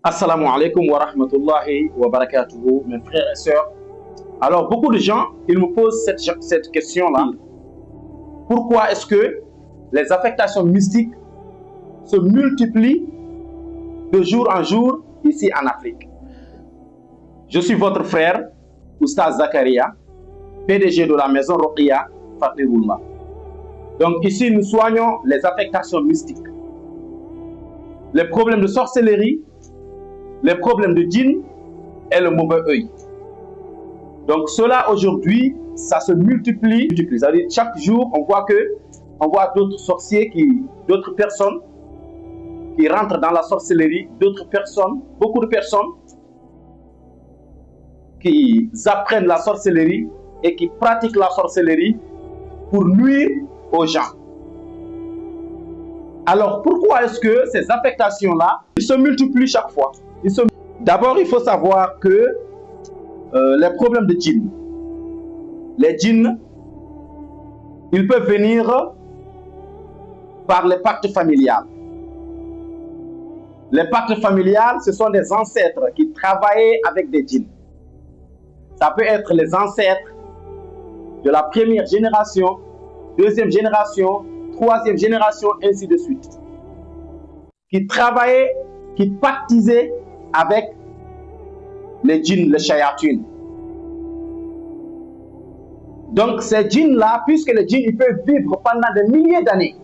Assalamu alaikum wa rahmatullahi wa barakatuhu, mes frères et sœurs. Alors, beaucoup de gens, ils me posent cette question-là. Pourquoi est-ce que les affectations mystiques se multiplient de jour en jour ici en Afrique? Je suis votre frère, Oustaz Zakaria, PDG de la maison Roqiya Fadlilullah. Donc ici, nous soignons les affectations mystiques, les problèmes de sorcellerie, les problèmes de djinn et le mauvais œil. Donc cela aujourd'hui, ça se multiplie. C'est-à-dire chaque jour, on voit d'autres sorciers, d'autres personnes qui rentrent dans la sorcellerie, d'autres personnes, beaucoup de personnes qui apprennent la sorcellerie et qui pratiquent la sorcellerie pour nuire aux gens. Alors pourquoi est-ce que ces affectations-là se multiplient chaque fois? D'abord, il faut savoir que les problèmes de djinn, les djinns, ils peuvent venir par les pactes familiales. Les pactes familiales, ce sont des ancêtres qui travaillaient avec des djinns. Ça peut être les ancêtres de la première génération, deuxième génération, troisième génération, ainsi de suite. Qui travaillaient, qui pactisaient avec les djinns, les shayatines. Donc ces djinns-là, puisque les djinns, ils peuvent vivre pendant des milliers d'années.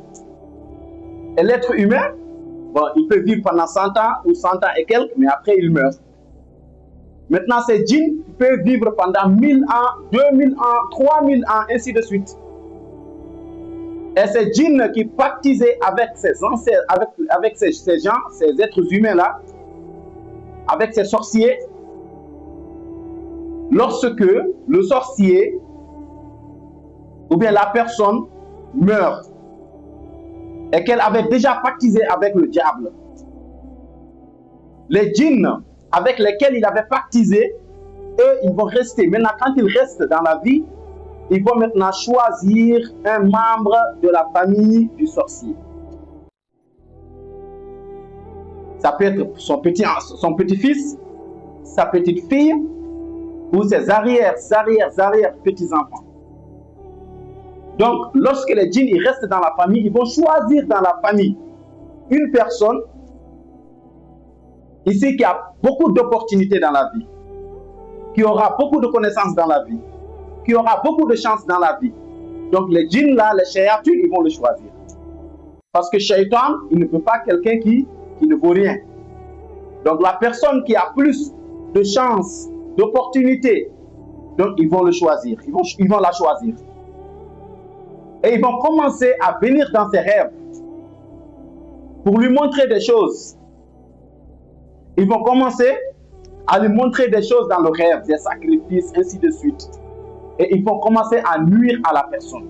Et l'être humain, bon, il peut vivre pendant 100 ans ou 100 ans et quelques, mais après il meurt. Maintenant, ces djinns peuvent vivre pendant 1000 ans, 2000 ans, 3000 ans, ainsi de suite. Et ces djinns qui pactisaient avec ces ancêtres, avec ces gens, ces êtres humains-là, avec ces sorciers, lorsque le sorcier ou bien la personne meurt et qu'elle avait déjà pactisé avec le diable, les djinns avec lesquels il avait pactisé, eux, ils vont rester. Maintenant, quand ils restent dans la vie, ils vont maintenant choisir un membre de la famille du sorcier. Ça peut être son petit-fils, sa petite-fille, ou ses arrière petits-enfants. Donc, lorsque les djinns ils restent dans la famille, ils vont choisir dans la famille une personne ici qui a beaucoup d'opportunités dans la vie, qui aura beaucoup de connaissances dans la vie, qui aura beaucoup de chance dans la vie. Donc les djinns là, les shayatines, ils vont le choisir. Parce que shaitan, il ne peut pas quelqu'un qui ne vaut rien. Donc la personne qui a plus de chance, d'opportunités, donc ils vont le choisir, ils vont la choisir. Et ils vont commencer à venir dans ses rêves pour lui montrer des choses. Ils vont commencer à lui montrer des choses dans le rêve, des sacrifices, ainsi de suite. Et ils vont commencer à nuire à la personne.